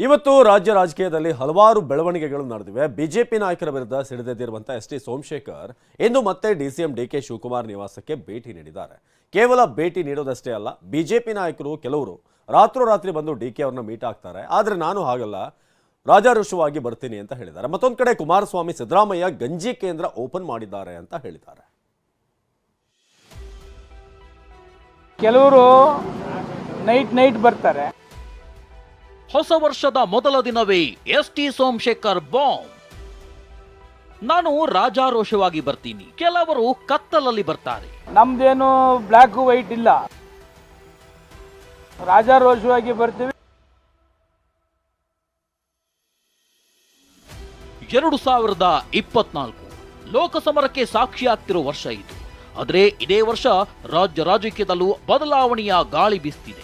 ಇವತ್ತು ರಾಜ್ಯ ರಾಜಕೀಯದಲ್ಲಿ ಹಲವಾರು ಬೆಳವಣಿಗೆಗಳು ನಡೆದಿವೆ. ಬಿಜೆಪಿ ನಾಯಕರ ವಿರುದ್ಧ ಸಿಡಿದೆದ್ದಿರುವಂತಹ ಎಸ್ ಟಿ ಸೋಮಶೇಖರ್ ಇಂದು ಮತ್ತೆ ಡಿಸಿಎಂ ಡಿಕೆ ಶಿವಕುಮಾರ್ ನಿವಾಸಕ್ಕೆ ಭೇಟಿ ನೀಡಿದ್ದಾರೆ. ಕೇವಲ ಭೇಟಿ ನೀಡೋದಷ್ಟೇ ಅಲ್ಲ, ಬಿಜೆಪಿ ನಾಯಕರು ಕೆಲವರು ರಾತ್ರೋರಾತ್ರಿ ಬಂದು ಡಿಕೆ ಅವರನ್ನ ಮೀಟ್ ಆಗ್ತಾರೆ. ಆದರೆ ನಾನು ಹಾಗಲ್ಲ, ರಾಜಾರೋಷವಾಗಿ ಬರ್ತೀನಿ ಅಂತ ಹೇಳಿದ್ದಾರೆ. ಮತ್ತೊಂದು ಕಡೆ ಕುಮಾರಸ್ವಾಮಿ ಸಿದ್ದರಾಮಯ್ಯ ಗಂಜಿ ಕೇಂದ್ರ ಓಪನ್ ಮಾಡಿದ್ದಾರೆ ಅಂತ ಹೇಳಿದ್ದಾರೆ. ಕೆಲವರು ನೈಟ್ ಬರ್ತಾರೆ. ಹೊಸ ವರ್ಷದ ಮೊದಲ ದಿನವೇ ಎಸ್ ಟಿ ಸೋಮಶೇಖರ್ ಬಾಂಬ್. ನಾನು ರಾಜಾರೋಷವಾಗಿ ಬರ್ತೀನಿ, ಕೆಲವರು ಕತ್ತಲಲ್ಲಿ ಬರ್ತಾರೆ. ನಮ್ದೇನು ಬ್ಲ್ಯಾಕ್ ವೈಟ್ ಇಲ್ಲ, ರಾಜಾರೋಷವಾಗಿ ಬರ್ತೀವಿ. 2024 ಲೋಕಸಮರಕ್ಕೆ ಸಾಕ್ಷಿಯಾಗ್ತಿರೋ ವರ್ಷ ಇದು. ಆದರೆ ಇದೇ ವರ್ಷ ರಾಜ್ಯ ರಾಜಕೀಯದಲ್ಲೂ ಬದಲಾವಣೆಯ ಗಾಳಿ ಬೀಸ್ತಿದೆ.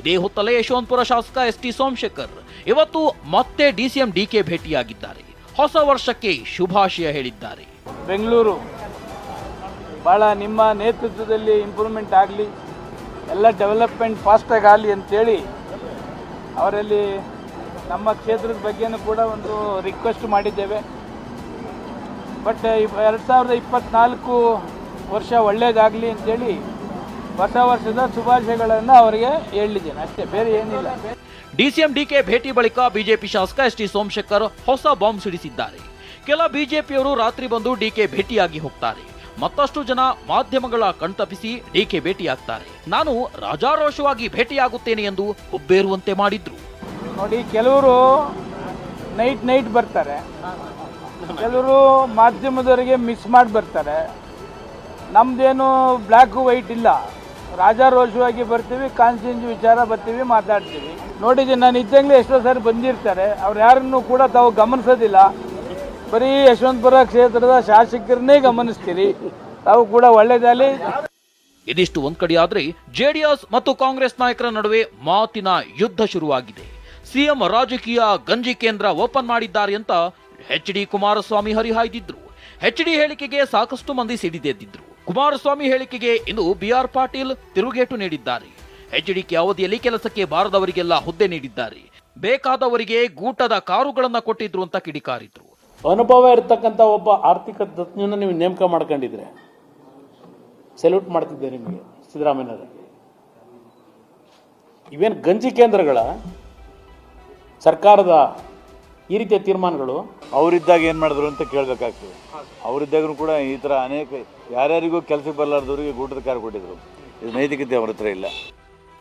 ಇದೇ ಹೊತ್ತಲೇ ಯಶವಂತಪುರ ಶಾಸಕ ಎಸ್ ಟಿ ಸೋಮಶೇಖರ್ ಇವತ್ತು ಮತ್ತೆ ಡಿಸಿಎಂ ಡಿಕೆ ಭೇಟಿಯಾಗಿದ್ದಾರೆ. ಹೊಸ ವರ್ಷಕ್ಕೆ ಶುಭಾಶಯ ಹೇಳಿದ್ದಾರೆ. ಬೆಂಗಳೂರು ಭಾಳ ನಿಮ್ಮ ನೇತೃತ್ವದಲ್ಲಿ ಇಂಪ್ರೂವ್ಮೆಂಟ್ ಆಗಲಿ, ಎಲ್ಲ ಡೆವಲಪ್ಮೆಂಟ್ ಫಾಸ್ಟಾಗಿ ಆಗಲಿ ಅಂತೇಳಿ ಅವರಲ್ಲಿ ನಮ್ಮ ಕ್ಷೇತ್ರದ ಬಗ್ಗೆನೂ ಕೂಡ ಒಂದು ರಿಕ್ವೆಸ್ಟ್ ಮಾಡಿದ್ದೇವೆ. ಬಟ್ 2024 ವರ್ಷ ಒಳ್ಳೆಯದಾಗಲಿ ಅಂತೇಳಿ ಹೊಸ ವರ್ಷದ ಶುಭಾಶಯಗಳನ್ನು ಅವರಿಗೆ ಹೇಳಿದ್ದೇನೆ, ಅಷ್ಟೇ, ಬೇರೆ ಏನಿಲ್ಲ. ಡಿಸಿಎಂ ಡಿಕೆ ಭೇಟಿ ಬಳಿಕ ಬಿಜೆಪಿ ಶಾಸಕ ಎಸ್ ಟಿ ಸೋಮಶೇಖರ್ ಹೊಸ ಬಾಂಬ್ ಸಿಡಿಸಿದ್ದಾರೆ. ಕೆಲ ಬಿಜೆಪಿಯವರು ರಾತ್ರಿ ಬಂದು ಡಿಕೆ ಭೇಟಿಯಾಗಿ ಹೋಗ್ತಾರೆ. ಮತ್ತಷ್ಟು ಜನ ಮಾಧ್ಯಮಗಳ ಕಣ್ತಪ್ಪಿಸಿ ಡಿಕೆ ಭೇಟಿಯಾಗ್ತಾರೆ. ನಾನು ರಾಜಾರೋಷವಾಗಿ ಭೇಟಿಯಾಗುತ್ತೇನೆ ಎಂದು ಹುಬ್ಬೇರುವಂತೆ ಮಾಡಿದ್ರು. ನೋಡಿ, ಕೆಲವರು ನೈಟ್ ಬರ್ತಾರೆ, ಕೆಲವರು ಮಾಧ್ಯಮದವರಿಗೆ ಮಿಸ್ ಮಾಡಿ ಬರ್ತಾರೆ. ನಮ್ದೇನು ಬ್ಲ್ಯಾಕ್ ವೈಟ್ ಇಲ್ಲ, ರಾಜಾರೋಷವಾಗಿ ಬರ್ತೀವಿ, ಕಾನ್ಸ್ಟಿಟ್ಯೂನ್ಸಿ ವಿಚಾರ ಬರ್ತೀವಿ, ಮಾತಾಡ್ತೀವಿ. ನೋಡಿದ್ದೀನಿ, ನಾನು ಇದ್ದಂಗೆ ಎಷ್ಟೋ ಸಾರಿ ಬಂದಿರ್ತಾರೆ, ಅವ್ರು ಯಾರನ್ನೂ ಕೂಡ ತಾವು ಗಮನಿಸೋದಿಲ್ಲ. ಬರೀ ಯಶವಂತಪುರ ಕ್ಷೇತ್ರದ ಶಾಸಕರನ್ನೇ ಗಮನಿಸ್ತೀರಿ. ತಾವು ಕೂಡ ಒಳ್ಳೆಯದಾಗಲಿ. ಇದಿಷ್ಟು ಒಂದ್ ಕಡೆಯಾದ್ರೆ ಜೆಡಿಎಸ್ ಮತ್ತು ಕಾಂಗ್ರೆಸ್ ನಾಯಕರ ನಡುವೆ ಮಾತಿನ ಯುದ್ಧ ಶುರುವಾಗಿದೆ. ಸಿಎಂ ರಾಜಕೀಯ ಗಂಜಿ ಕೇಂದ್ರ ಓಪನ್ ಮಾಡಿದ್ದಾರೆ ಅಂತ ಎಚ್ ಡಿ ಕುಮಾರಸ್ವಾಮಿ ಹರಿಹಾಯ್ದಿದ್ರು. ಎಚ್ ಡಿ ಹೇಳಿಕೆಗೆ ಸಾಕಷ್ಟು ಮಂದಿ ಸಿಡಿದೆದ್ದಿದ್ರು. ಕುಮಾರಸ್ವಾಮಿ ಹೇಳಿಕೆಗೆ ಇಂದು ಬಿಆರ್ ಪಾಟೀಲ್ ತಿರುಗೇಟು ನೀಡಿದ್ದಾರೆ. ಎಚ್ಡಿಕೆ ಅವಧಿಯಲ್ಲಿ ಕೆಲಸಕ್ಕೆ ಬಾರದವರಿಗೆಲ್ಲ ಹುದ್ದೆ ನೀಡಿದ್ದಾರೆ, ಬೇಕಾದವರಿಗೆ ಗೂಟದ ಕಾರುಗಳನ್ನ ಕೊಟ್ಟಿದ್ರು ಅಂತ ಕಿಡಿಕಾರಿದ್ರು. ಅನುಭವ ಇರತಕ್ಕಂಥ ಒಬ್ಬ ಆರ್ಥಿಕ ತಜ್ಞನ ನೀವು ನೇಮಕ ಮಾಡ್ಕೊಂಡಿದ್ರೆ ಸೆಲ್ಯೂಟ್ ಮಾಡ್ತಿದ್ದೆ ನಿಮಗೆ ಸಿದ್ದರಾಮಯ್ಯನವರೇ. ಇವೇನು ಗಂಜಿ ಕೇಂದ್ರಗಳ ಸರ್ಕಾರದ ಈ ರೀತಿಯ ತೀರ್ಮಾನಗಳು ಅವರಿದ್ದಾಗ ಏನು ಮಾಡಿದ್ರು ಅಂತ ಕೇಳಬೇಕಾಗ್ತದೆ. ಅವರಿದ್ದಾಗೂ ಕೂಡ ಈ ಥರ ಅನೇಕ ಯಾರ್ಯಾರಿಗೂ ಕೆಲಸಕ್ಕೆ ಬರಲಾರ್ದವರಿಗೆ ಗೂಟದ ಕಾರು ಕೊಟ್ಟಿದ್ರು. ಇದು ನೈತಿಕತೆ ಅವ್ರ ಹತ್ರ ಇಲ್ಲ.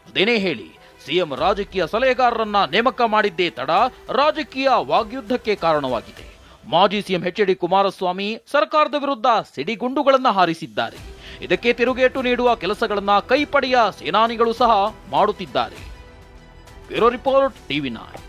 ಅದೇನೇ ಹೇಳಿ, ಸಿಎಂ ರಾಜಕೀಯ ಸಲಹೆಗಾರರನ್ನ ನೇಮಕ ಮಾಡಿದ್ದೇ ತಡ ರಾಜಕೀಯ ವಾಗ್ಯುದ್ಧಕ್ಕೆ ಕಾರಣವಾಗಿದೆ. ಮಾಜಿ ಸಿಎಂ ಎಚ್ ಡಿ ಕುಮಾರಸ್ವಾಮಿ ಸರ್ಕಾರದ ವಿರುದ್ಧ ಸಿಡಿಗುಂಡುಗಳನ್ನ ಹಾರಿಸಿದ್ದಾರೆ. ಇದಕ್ಕೆ ತಿರುಗೇಟು ನೀಡುವ ಕೆಲಸಗಳನ್ನ ಕೈಪಡೆಯ ಸೇನಾನಿಗಳು ಸಹ ಮಾಡುತ್ತಿದ್ದಾರೆ. Bureau report, ಟಿವಿ9.